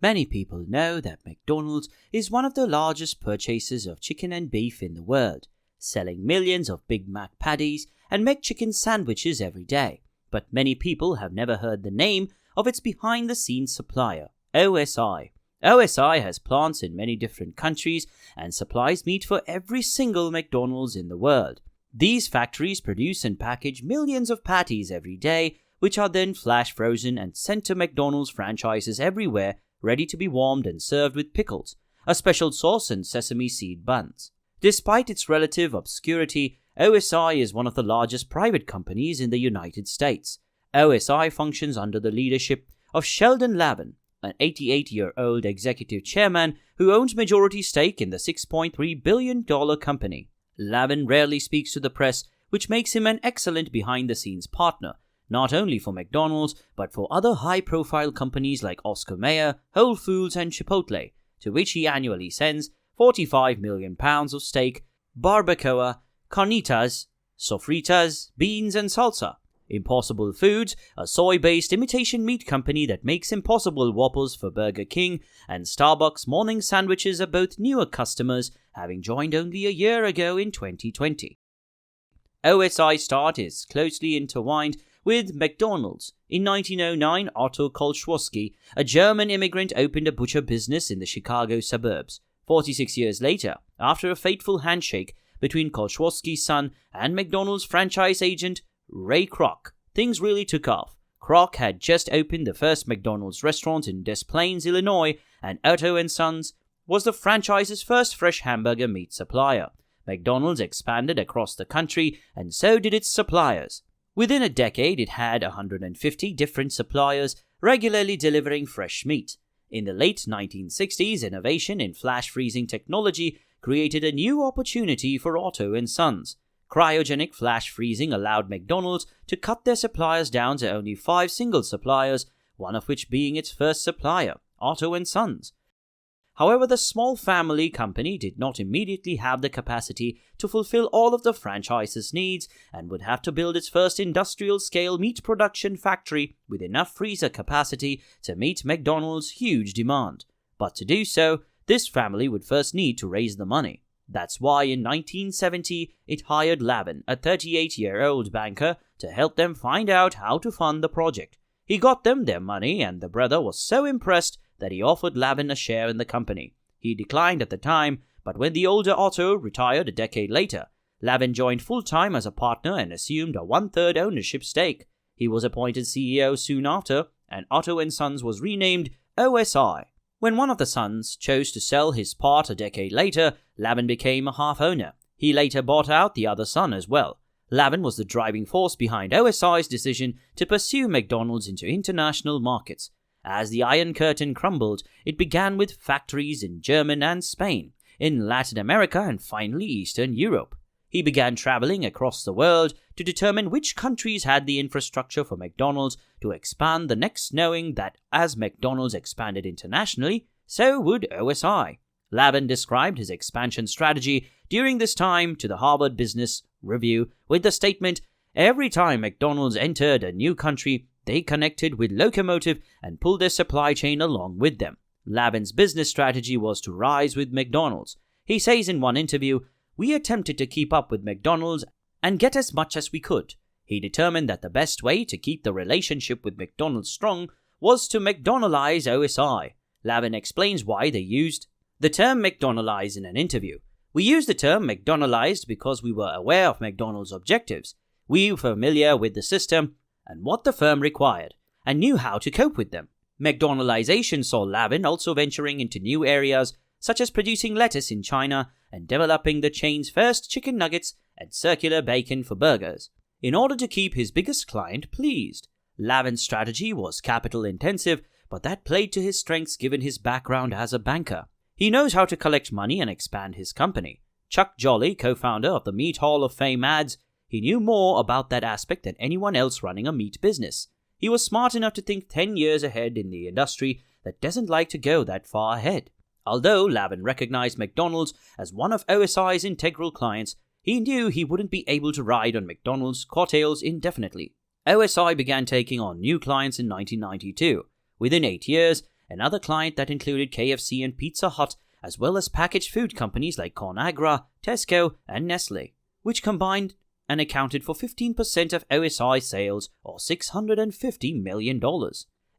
Many people know that McDonald's is one of the largest purchasers of chicken and beef in the world, selling millions of Big Mac patties and McChicken sandwiches every day. But many people have never heard the name of its behind-the-scenes supplier, OSI. OSI has plants in many different countries and supplies meat for every single McDonald's in the world. These factories produce and package millions of patties every day, which are then flash frozen and sent to McDonald's franchises everywhere, ready to be warmed and served with pickles, a special sauce and sesame seed buns. Despite its relative obscurity, OSI is one of the largest private companies in the United States. OSI functions under the leadership of Sheldon Lavin, an 88-year-old executive chairman who owns majority stake in the $6.3 billion company. Lavin rarely speaks to the press, which makes him an excellent behind-the-scenes partner, not only for McDonald's, but for other high-profile companies like Oscar Mayer, Whole Foods and Chipotle, to which he annually sends £45 million of steak, barbacoa, carnitas, sofritas, beans and salsa. Impossible Foods, a soy-based imitation meat company that makes Impossible Whoppers for Burger King and Starbucks morning sandwiches, are both newer customers, having joined only a year ago in 2020. OSI start is closely intertwined with McDonald's. In 1909, Otto Kolschwoski, a German immigrant, opened a butcher business in the Chicago suburbs. 46 years later, after a fateful handshake between Kolschwoski's son and McDonald's franchise agent Ray Kroc, things really took off. Kroc had just opened the first McDonald's restaurant in Des Plaines, Illinois, and Otto & Sons was the franchise's first fresh hamburger meat supplier. McDonald's expanded across the country, and so did its suppliers. Within a decade, it had 150 different suppliers regularly delivering fresh meat. In the late 1960s, innovation in flash freezing technology created a new opportunity for Otto & Sons. Cryogenic flash freezing allowed McDonald's to cut their suppliers down to only 5 single suppliers, one of which being its first supplier, Otto & Sons. However, the small family company did not immediately have the capacity to fulfill all of the franchise's needs and would have to build its first industrial-scale meat production factory with enough freezer capacity to meet McDonald's huge demand. But to do so, this family would first need to raise the money. That's why in 1970, it hired Lavin, a 38-year-old banker, to help them find out how to fund the project. He got them their money, and the brother was so impressed that he offered Lavin a share in the company. He declined at the time, but when the older Otto retired a decade later, Lavin joined full-time as a partner and assumed a 1/3 ownership stake. He was appointed CEO soon after, and Otto & Sons was renamed OSI. When one of the sons chose to sell his part a decade later, Lavin became a half-owner. He later bought out the other son as well. Lavin was the driving force behind OSI's decision to pursue McDonald's into international markets. As the Iron Curtain crumbled, it began with factories in Germany and Spain, in Latin America and finally Eastern Europe. He began traveling across the world to determine which countries had the infrastructure for McDonald's to expand the next, knowing that as McDonald's expanded internationally, so would OSI. Lavin described his expansion strategy during this time to the Harvard Business Review with the statement, "Every time McDonald's entered a new country, they connected with locomotive and pulled their supply chain along with them." Lavin's business strategy was to rise with McDonald's. He says in one interview, "We attempted to keep up with McDonald's and get as much as we could." He determined that the best way to keep the relationship with McDonald's strong was to McDonaldize OSI. Lavin explains why they used the term McDonaldize in an interview. "We used the term McDonaldized because we were aware of McDonald's objectives. We were familiar with the system and what the firm required, and knew how to cope with them." McDonaldization saw Lavin also venturing into new areas, such as producing lettuce in China and developing the chain's first chicken nuggets and circular bacon for burgers. In order to keep his biggest client pleased, Lavin's strategy was capital intensive, but that played to his strengths given his background as a banker. He knows how to collect money and expand his company. Chuck Jolley, co-founder of the Meat Hall of Fame, adds, "He knew more about that aspect than anyone else running a meat business. He was smart enough to think 10 years ahead in the industry that doesn't like to go that far ahead." Although Lavin recognized McDonald's as one of OSI's integral clients, he knew he wouldn't be able to ride on McDonald's coattails indefinitely. OSI began taking on new clients in 1992. Within 8 years, another client that included KFC and Pizza Hut, as well as packaged food companies like Conagra, Tesco, and Nestle, which combined and accounted for 15% of OSI sales, or $650 million.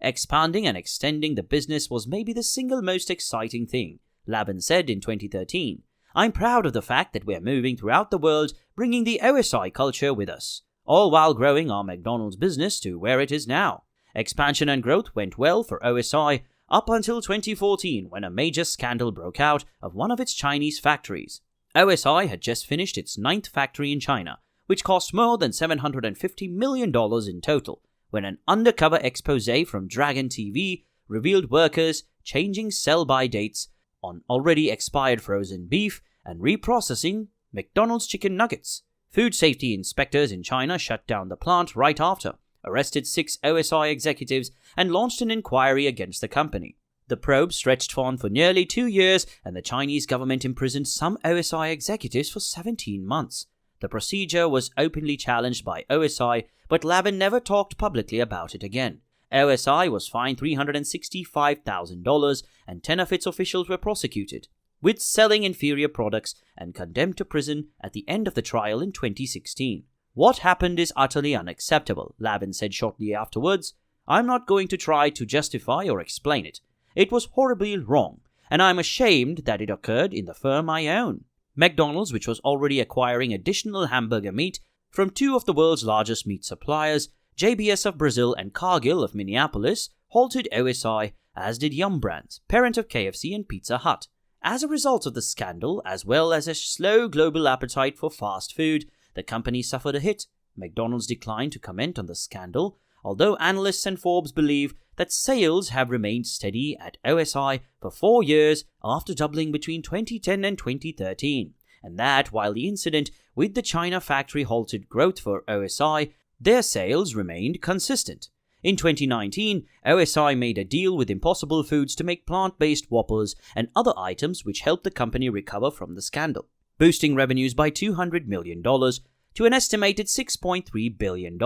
Expanding and extending the business was maybe the single most exciting thing, Lavin said in 2013. I'm proud of the fact that we're moving throughout the world, bringing the OSI culture with us, all while growing our McDonald's business to where it is now. Expansion and growth went well for OSI up until 2014, when a major scandal broke out of one of its Chinese factories. OSI had just finished its 9th factory in China, which cost more than $750 million in total, when an undercover expose from Dragon TV revealed workers changing sell-by dates on already expired frozen beef and reprocessing McDonald's chicken nuggets. Food safety inspectors in China shut down the plant right after, arrested 6 OSI executives, and launched an inquiry against the company. The probe stretched on for nearly 2 years, and the Chinese government imprisoned some OSI executives for 17 months. The procedure was openly challenged by OSI, but Lavin never talked publicly about it again. OSI was fined $365,000, and 10 of its officials were prosecuted, with selling inferior products, and condemned to prison at the end of the trial in 2016. What happened is utterly unacceptable, Lavin said shortly afterwards. I'm not going to try to justify or explain it. It was horribly wrong, and I'm ashamed that it occurred in the firm I own. McDonald's, which was already acquiring additional hamburger meat from 2 of the world's largest meat suppliers, JBS of Brazil and Cargill of Minneapolis, halted OSI, as did Yum Brands, parent of KFC and Pizza Hut. As a result of the scandal, as well as a slow global appetite for fast food, the company suffered a hit. McDonald's declined to comment on the scandal, although analysts and Forbes believe that sales have remained steady at OSI for 4 years after doubling between 2010 and 2013, and that while the incident with the China factory halted growth for OSI, their sales remained consistent. In 2019, OSI made a deal with Impossible Foods to make plant-based Whoppers and other items which helped the company recover from the scandal, boosting revenues by $200 million to an estimated $6.3 billion.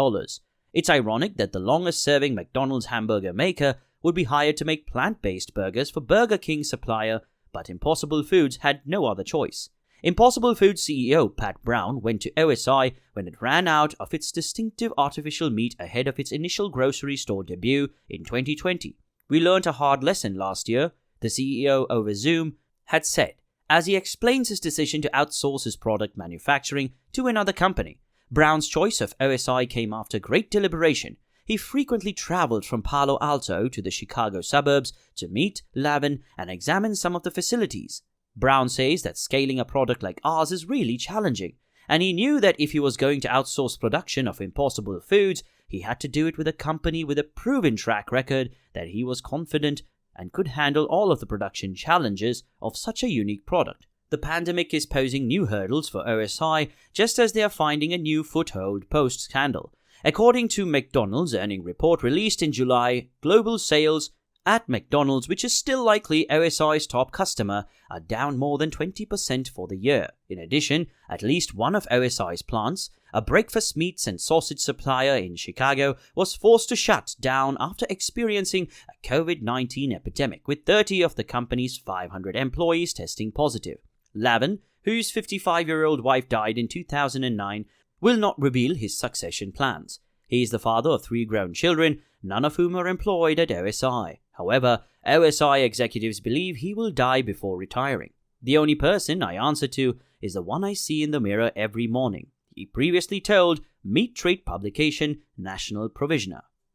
It's ironic that the longest-serving McDonald's hamburger maker would be hired to make plant-based burgers for Burger King supplier, but Impossible Foods had no other choice. Impossible Foods CEO Pat Brown went to OSI when it ran out of its distinctive artificial meat ahead of its initial grocery store debut in 2020. We learned a hard lesson last year, the CEO over Zoom had said, as he explains his decision to outsource his product manufacturing to another company. Brown's choice of OSI came after great deliberation. He frequently traveled from Palo Alto to the Chicago suburbs to meet Lavin and examine some of the facilities. Brown says that scaling a product like ours is really challenging, and he knew that if he was going to outsource production of Impossible Foods, he had to do it with a company with a proven track record that he was confident and could handle all of the production challenges of such a unique product. The pandemic is posing new hurdles for OSI, just as they are finding a new foothold post-scandal. According to McDonald's earnings report released in July, global sales at McDonald's, which is still likely OSI's top customer, are down more than 20% for the year. In addition, at least one of OSI's plants, a breakfast meats and sausage supplier in Chicago, was forced to shut down after experiencing a COVID-19 epidemic, with 30 of the company's 500 employees testing positive. Lavin, whose 55-year-old wife died in 2009, will not reveal his succession plans. He is the father of 3 grown children, none of whom are employed at OSI. However, OSI executives believe he will die before retiring. The only person I answer to is the one I see in the mirror every morning, he previously told Meat Trade publication National Provisioner.